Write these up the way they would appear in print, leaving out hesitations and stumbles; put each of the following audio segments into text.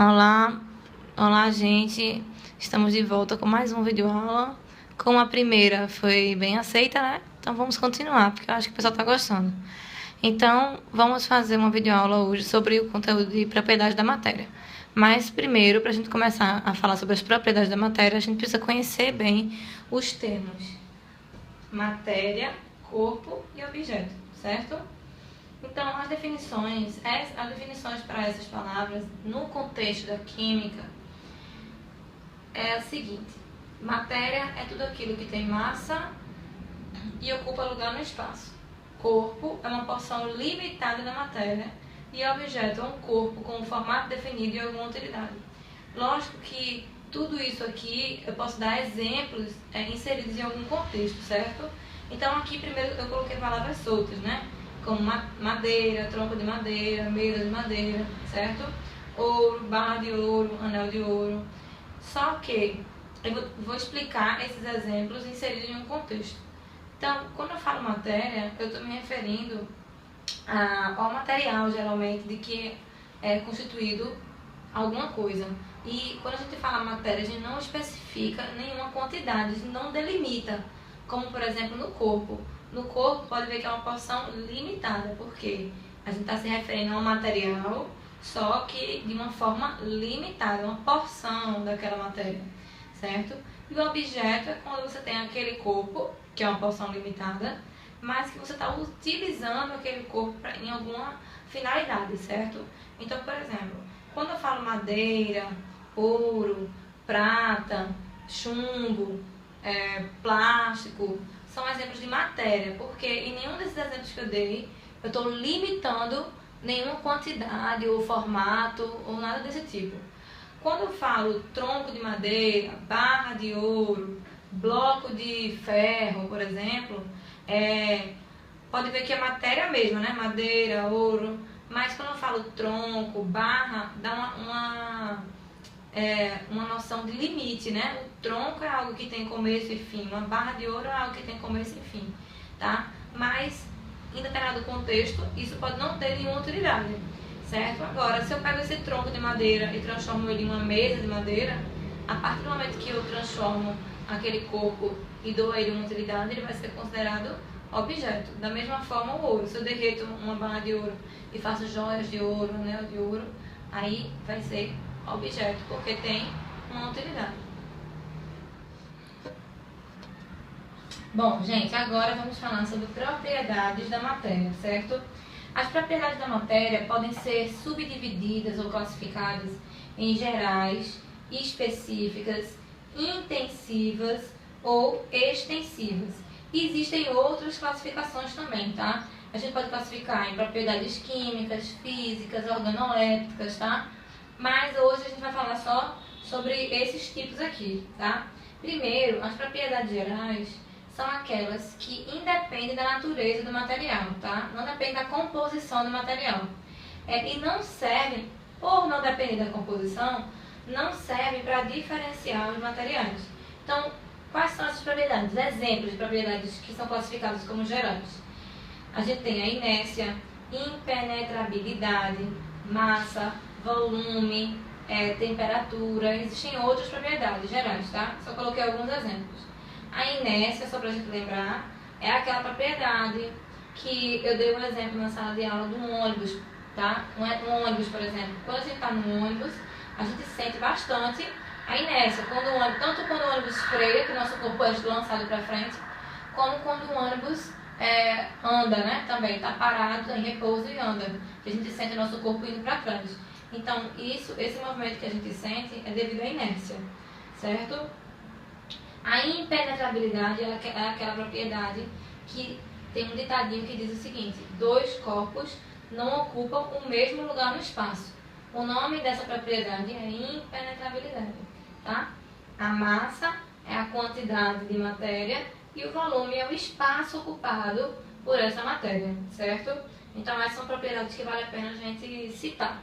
Olá, olá gente, estamos de volta com mais um vídeo aula. Como a primeira foi bem aceita, né? Então vamos continuar, porque eu acho que o pessoal está gostando. Então vamos fazer uma videoaula hoje sobre o conteúdo de propriedade da matéria. Mas primeiro, para a gente começar a falar sobre as propriedades da matéria, a gente precisa conhecer bem os termos matéria, corpo e objeto, certo? Então, as definições para essas palavras no contexto da química é a seguinte: matéria é tudo aquilo que tem massa e ocupa lugar no espaço. Corpo é uma porção limitada da matéria e objeto é um corpo com um formato definido e alguma utilidade. Lógico que tudo isso aqui eu posso dar exemplos inseridos em algum contexto, certo? Então, aqui primeiro eu coloquei palavras soltas, né? Como madeira, tronco de madeira, mesa de madeira, certo? Ouro, barra de ouro, anel de ouro. Só que eu vou explicar esses exemplos inseridos em um contexto. Então, quando eu falo matéria, eu estou me referindo ao material, geralmente, de que é constituído alguma coisa. E quando a gente fala matéria, a gente não especifica nenhuma quantidade, a gente não delimita, como por exemplo no corpo. No corpo pode ver que é uma porção limitada, porque a gente está se referindo a um material, só que de uma forma limitada, uma porção daquela matéria, certo? E o objeto é quando você tem aquele corpo, que é uma porção limitada, mas que você está utilizando aquele corpo em alguma finalidade, certo? Então, por exemplo, quando eu falo madeira, ouro, prata, chumbo, plástico, são exemplos de matéria, porque em nenhum desses exemplos que eu dei, eu estou limitando nenhuma quantidade ou formato ou nada desse tipo. Quando eu falo tronco de madeira, barra de ouro, bloco de ferro, por exemplo, pode ver que é matéria mesma, né? Madeira, ouro, mas quando eu falo tronco, barra, dá uma noção de limite, né? O tronco é algo que tem começo e fim, uma barra de ouro é algo que tem começo e fim, tá? Mas, em determinado contexto, isso pode não ter nenhuma utilidade, certo? Agora, se eu pego esse tronco de madeira e transformo ele em uma mesa de madeira, a partir do momento que eu transformo aquele corpo e dou a ele uma utilidade, ele vai ser considerado objeto. Da mesma forma o ouro, se eu derreto uma barra de ouro e faço joias de ouro, anel de ouro, aí vai ser objeto, porque tem uma utilidade. Bom, gente, agora vamos falar sobre propriedades da matéria, certo? As propriedades da matéria podem ser subdivididas ou classificadas em gerais, específicas, intensivas ou extensivas. E existem outras classificações também, tá? A gente pode classificar em propriedades químicas, físicas, organolépticas, tá? Mas hoje a gente vai falar só sobre esses tipos aqui, tá? Primeiro, as propriedades gerais são aquelas que independem da natureza do material, tá? Não dependem da composição do material. E não servem, por não depender da composição, não servem para diferenciar os materiais. Então, quais são essas propriedades? Exemplos de propriedades que são classificadas como gerais. A gente tem a inércia, impenetrabilidade, massa, volume, temperatura. Existem outras propriedades gerais, tá? Só coloquei alguns exemplos. A inércia, só para a gente lembrar, é aquela propriedade que eu dei um exemplo na sala de aula de um ônibus, tá? Um ônibus, por exemplo. Quando a gente está no ônibus, a gente sente bastante a inércia. Tanto quando o ônibus freia, que o nosso corpo é lançado para frente, como quando o ônibus anda, né? Também está parado, em repouso e anda. Que a gente sente o nosso corpo indo para trás. Então, esse movimento que a gente sente é devido à inércia, certo? A impenetrabilidade é aquela propriedade que tem um ditadinho que diz o seguinte: dois corpos não ocupam o mesmo lugar no espaço. O nome dessa propriedade é impenetrabilidade, tá? A massa é a quantidade de matéria e o volume é o espaço ocupado por essa matéria, certo? Então, essas são propriedades que vale a pena a gente citar.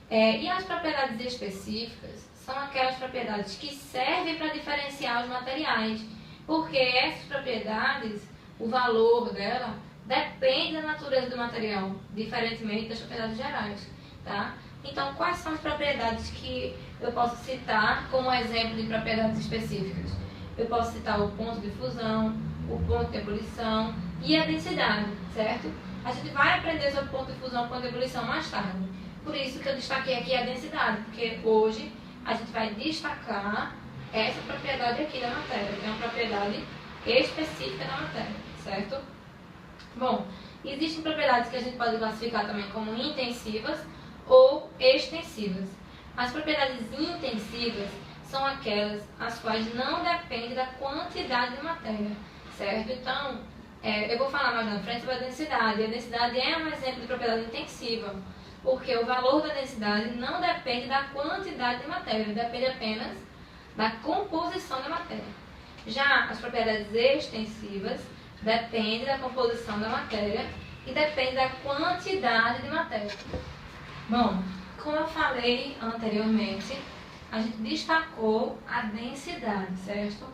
E as propriedades específicas são aquelas propriedades que servem para diferenciar os materiais, porque essas propriedades, o valor dela, depende da natureza do material, diferentemente das propriedades gerais, tá? Então, quais são as propriedades que eu posso citar como exemplo de propriedades específicas? Eu posso citar o ponto de fusão, o ponto de ebulição e a densidade, certo? A gente vai aprender sobre ponto de fusão e ponto de ebulição mais tarde. Por isso que eu destaquei aqui a densidade, porque hoje a gente vai destacar essa propriedade aqui da matéria, que é uma propriedade específica da matéria, certo? Bom, existem propriedades que a gente pode classificar também como intensivas ou extensivas. As propriedades intensivas são aquelas as quais não dependem da quantidade de matéria, certo? Então, eu vou falar mais na frente sobre a densidade. A densidade é um exemplo de propriedade intensiva, porque o valor da densidade não depende da quantidade de matéria, depende apenas da composição da matéria. Já as propriedades extensivas dependem da composição da matéria e dependem da quantidade de matéria. Bom, como eu falei anteriormente, a gente destacou a densidade, certo?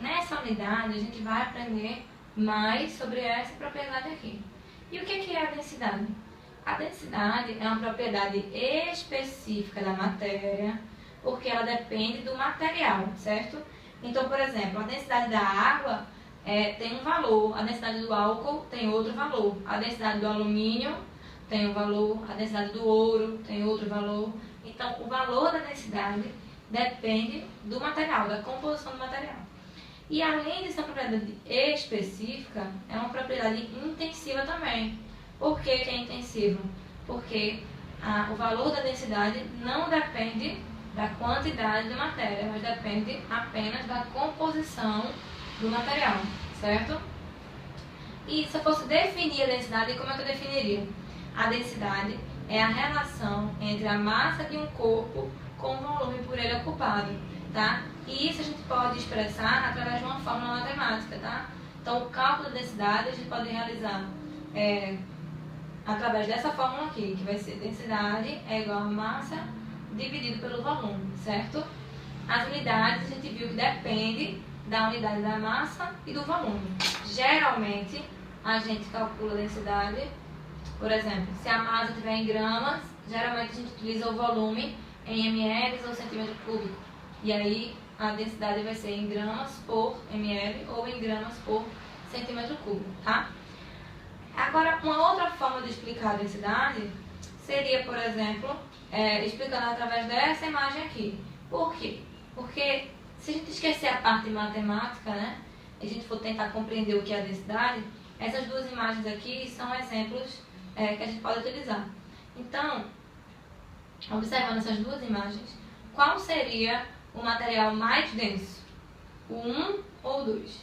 Nessa unidade a gente vai aprender mais sobre essa propriedade aqui. E o que é a densidade? A densidade é uma propriedade específica da matéria, porque ela depende do material, certo? Então, por exemplo, a densidade da água tem um valor, a densidade do álcool tem outro valor, a densidade do alumínio tem um valor, a densidade do ouro tem outro valor. Então, o valor da densidade depende do material, da composição do material. E além de ser uma propriedade específica, é uma propriedade intensiva também. Por que é intensiva? Porque o valor da densidade não depende da quantidade de matéria, mas depende apenas da composição do material, certo? E se eu fosse definir a densidade, como é que eu definiria? A densidade é a relação entre a massa de um corpo com o volume por ele ocupado, tá? E isso a gente pode expressar através de uma fórmula matemática, tá? Então, o cálculo da densidade a gente pode realizar através dessa fórmula aqui, que vai ser densidade é igual a massa dividido pelo volume, certo? As unidades a gente viu que depende da unidade da massa e do volume. Geralmente, a gente calcula a densidade, por exemplo, se a massa estiver em gramas, geralmente a gente utiliza o volume em ml ou centímetro cúbico. E aí, a densidade vai ser em gramas por ml ou em gramas por centímetro cúbico, tá? Agora, uma outra forma de explicar a densidade seria, por exemplo, explicando através dessa imagem aqui. Por quê? Porque se a gente esquecer a parte matemática, né, e a gente for tentar compreender o que é a densidade, essas duas imagens aqui são exemplos que a gente pode utilizar. Então, observando essas duas imagens, qual seria o material mais denso? O 1 ou o 2?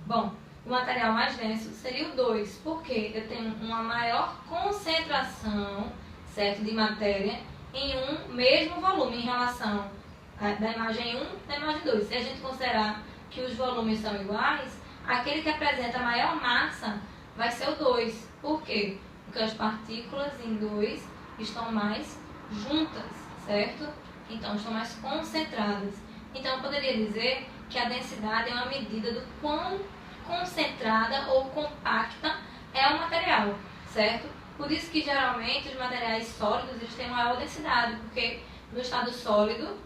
Bom, o material mais denso seria o 2, porque eu tenho uma maior concentração, certo, de matéria em um mesmo volume em relação da imagem 1 e da imagem 2. Se a gente considerar que os volumes são iguais, aquele que apresenta maior massa vai ser o 2. Por quê? Porque as partículas em 2 estão mais juntas, certo? Então, estão mais concentradas. Então, eu poderia dizer que a densidade é uma medida do quão concentrada ou compacta é o material, certo? Por isso que, geralmente, os materiais sólidos eles têm maior densidade, porque no estado sólido,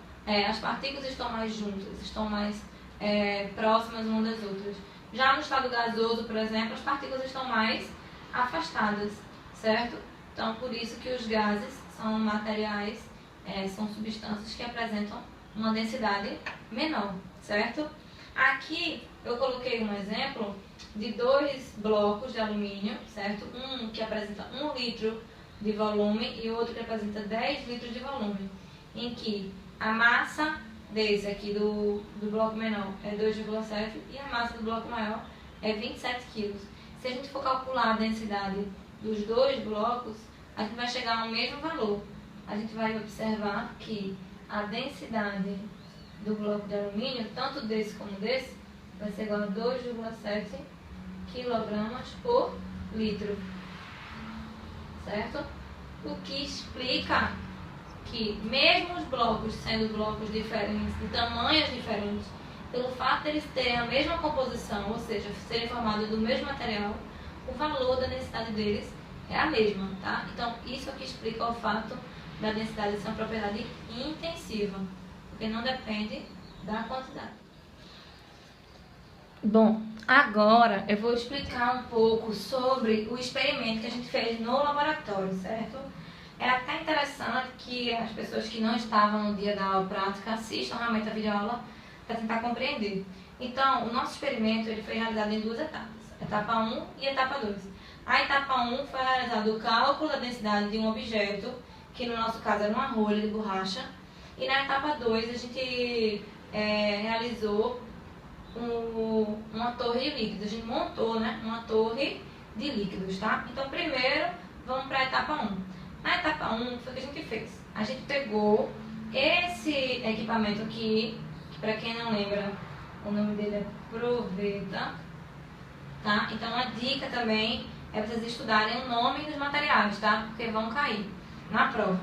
as partículas estão mais juntas, estão mais próximas umas das outras. Já no estado gasoso, por exemplo, as partículas estão mais afastadas, certo? Então, por isso que os gases são materiais, são substâncias que apresentam uma densidade menor, certo? Aqui eu coloquei um exemplo de 2 blocos de alumínio, certo? Um que apresenta 1 litro de volume e outro que apresenta 10 litros de volume, em que a massa desse aqui do bloco menor é 2,7 e a massa do bloco maior é 27 kg. Se a gente for calcular a densidade dos 2 blocos, a gente vai chegar ao mesmo valor. A gente vai observar que a densidade do bloco de alumínio, tanto desse como desse, vai ser igual a 2,7 kg por litro, certo? O que explica que mesmo os blocos sendo blocos diferentes, de tamanhos diferentes, pelo fato de eles terem a mesma composição, ou seja, serem formados do mesmo material, o valor da densidade deles é a mesma, tá? Então, isso aqui explica o fato da densidade ser uma propriedade intensiva, porque não depende da quantidade. Bom, agora eu vou explicar um pouco sobre o experimento que a gente fez no laboratório, certo? É até interessante que as pessoas que não estavam no dia da aula prática assistam realmente a videoaula para tentar compreender. Então, o nosso experimento ele foi realizado em duas etapas, etapa 1 e etapa 2. A etapa 1 foi realizado o cálculo da densidade de um objeto, que no nosso caso era uma rolha de borracha, e na etapa 2 a gente realizou uma torre de líquidos. A gente montou, né, uma torre de líquidos, tá? Então, primeiro, vamos para a etapa 1. Na etapa 1, foi o que a gente fez. A gente pegou esse equipamento aqui, que para quem não lembra, o nome dele é proveta, tá? Então, a dica também é vocês estudarem o nome dos materiais, tá? Porque vão cair na prova.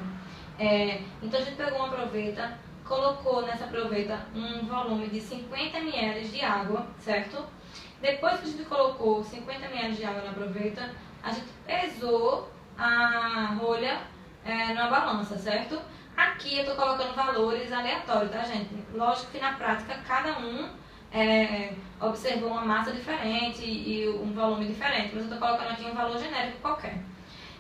Então, a gente pegou uma proveta, colocou nessa proveta um volume de 50 ml de água, certo? Depois que a gente colocou 50 ml de água na proveta, a gente pesou a rolha numa balança, certo? Aqui eu estou colocando valores aleatórios, tá, gente? Lógico que na prática cada um observou uma massa diferente e um volume diferente, mas eu estou colocando aqui um valor genérico qualquer.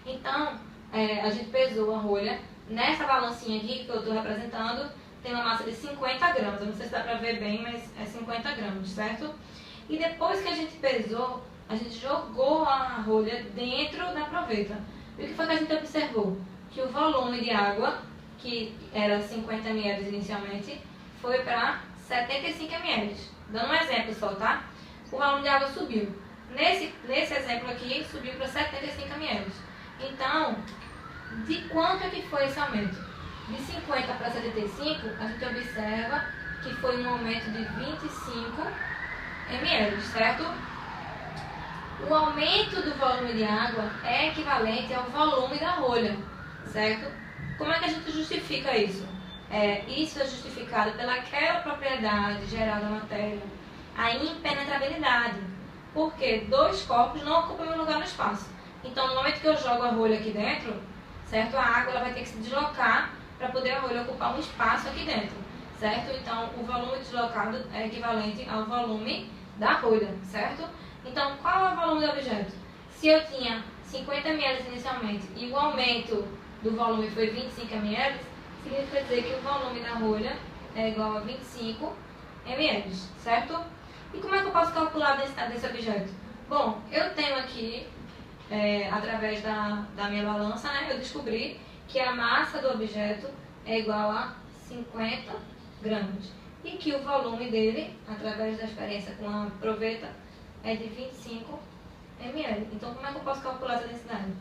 Então, a gente pesou a rolha. Nessa balancinha aqui que eu estou representando, tem uma massa de 50 gramas. Eu não sei se dá pra ver bem, mas é 50 gramas, certo? E depois que a gente pesou, a gente jogou a rolha dentro da proveta. E o que foi que a gente observou? Que o volume de água, que era 50 ml inicialmente, foi para 75 ml. Dando um exemplo só, tá? O volume de água subiu. Nesse exemplo aqui, subiu para 75 ml. Então, de quanto é que foi esse aumento? De 50 para 75, a gente observa que foi um aumento de 25 ml, certo? O aumento do volume de água é equivalente ao volume da rolha, certo? Como é que a gente justifica isso? Isso é justificado pelaquela propriedade geral da matéria, a impenetrabilidade, porque dois corpos não ocupam o mesmo lugar no espaço. Então, no momento que eu jogo a rolha aqui dentro, certo? A água ela vai ter que se deslocar para poder a rolha ocupar um espaço aqui dentro, certo? Então, o volume deslocado é equivalente ao volume da rolha, certo? Então, qual é o volume do objeto? Se eu tinha 50 ml inicialmente e o aumento do volume foi 25 ml, significa dizer que o volume da rolha é igual a 25 ml, certo? E como é que eu posso calcular a densidade desse objeto? Bom, eu tenho aqui, através da minha balança, né, eu descobri que a massa do objeto é igual a 50 gramas. E que o volume dele, através da experiência com a proveta, é de 25 ml. Então, como é que eu posso calcular essa densidade?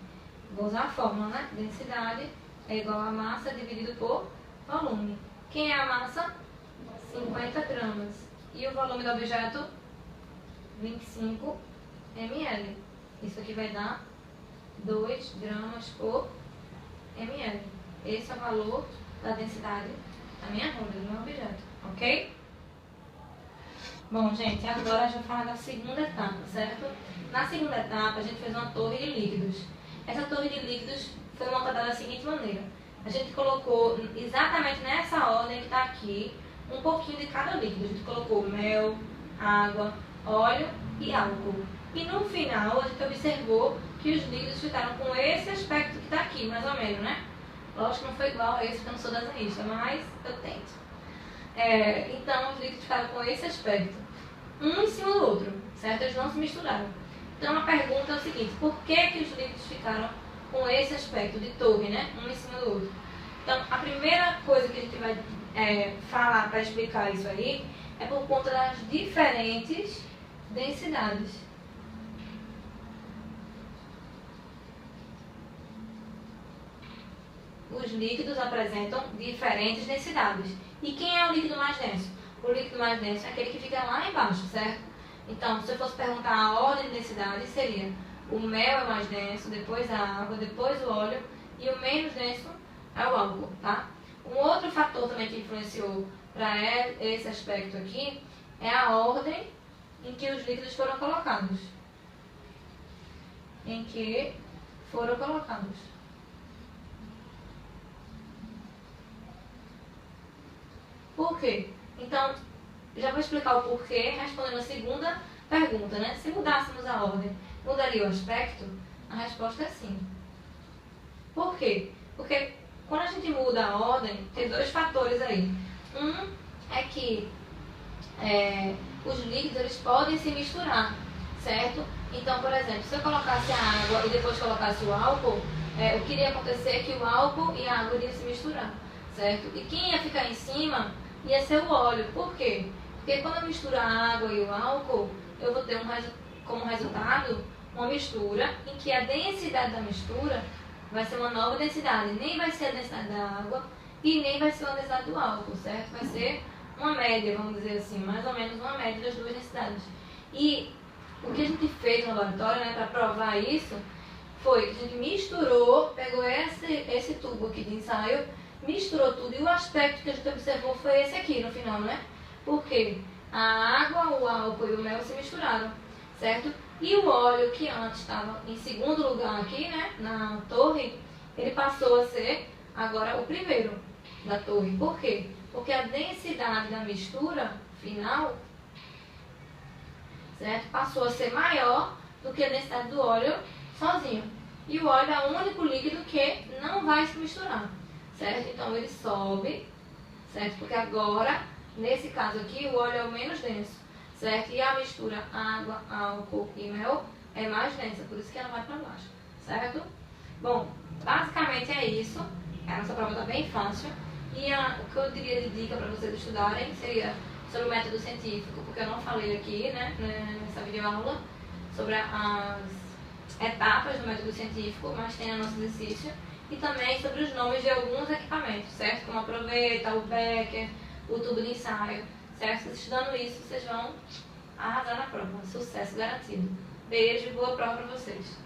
Vou usar a fórmula, né? Densidade é igual a massa dividido por volume. Quem é a massa? 50 gramas. E o volume do objeto? 25 ml. Isso aqui vai dar 2 gramas por ml. Esse é o valor da densidade da minha rolha, do meu objeto, ok? Bom, gente, agora a gente vai falar da segunda etapa, certo? Na segunda etapa, a gente fez uma torre de líquidos. Essa torre de líquidos foi montada da seguinte maneira. A gente colocou exatamente nessa ordem que está aqui, um pouquinho de cada líquido. A gente colocou mel, água, óleo e álcool. E no final, a gente observou que os líquidos ficaram com esse aspecto que está aqui, mais ou menos, né? Lógico que não foi igual a esse, porque eu não sou desenhista, mas eu tento. Então, os líquidos ficaram com esse aspecto, um em cima do outro, certo? Eles não se misturaram. Então, a pergunta é o seguinte: por que os líquidos ficaram com esse aspecto de torre, né? Um em cima do outro? Então, a primeira coisa que a gente vai falar para explicar isso aí é por conta das diferentes densidades. Os líquidos apresentam diferentes densidades. E quem é o líquido mais denso? O líquido mais denso é aquele que fica lá embaixo, certo? Então, se eu fosse perguntar a ordem de densidade, seria: o mel é mais denso, depois a água, depois o óleo, e o menos denso é o álcool, tá? Um outro fator também que influenciou para esse aspecto aqui é a ordem em que os líquidos foram colocados. Em que foram colocados. Por quê? Então, já vou explicar o porquê respondendo a segunda pergunta, né? Se mudássemos a ordem, mudaria o aspecto? A resposta é sim. Por quê? Porque quando a gente muda a ordem, tem dois fatores aí. Um é que os líquidos eles podem se misturar, certo? Então, por exemplo, se eu colocasse a água e depois colocasse o álcool, o que iria acontecer é que o álcool e a água iriam se misturar, certo? E quem ia ficar em cima ia ser o óleo. Por quê? Porque quando eu misturo a água e o álcool, eu vou ter como resultado uma mistura em que a densidade da mistura vai ser uma nova densidade. Nem vai ser a densidade da água e nem vai ser a densidade do álcool, certo? Vai ser uma média, vamos dizer assim, mais ou menos uma média das duas densidades. E o que a gente fez no laboratório, né, para provar isso, foi que a gente misturou, pegou esse tubo aqui de ensaio, misturou tudo e o aspecto que a gente observou foi esse aqui no final, né? Porque a água, o álcool e o mel se misturaram, certo? E o óleo que antes estava em segundo lugar aqui, né, na torre, ele passou a ser agora o primeiro da torre. Por quê? Porque a densidade da mistura final, certo, passou a ser maior do que a densidade do óleo sozinho. E o óleo é o único líquido que não vai se misturar, certo? Então ele sobe, certo? Porque agora, nesse caso aqui, o óleo é o menos denso, certo? E a mistura água, álcool e mel é mais densa, por isso que ela vai para baixo, certo? Bom, basicamente é isso. A nossa prova está bem fácil. E o que eu diria de dica para vocês estudarem seria sobre o método científico, porque eu não falei aqui, né, nessa videoaula, sobre as etapas do método científico, mas tem no nosso exercício. E também sobre os nomes de alguns equipamentos, certo? Como a proveta, o becker, o tubo de ensaio, certo? Estudando isso, vocês vão arrasar na prova. Sucesso garantido. Beijo e boa prova para vocês.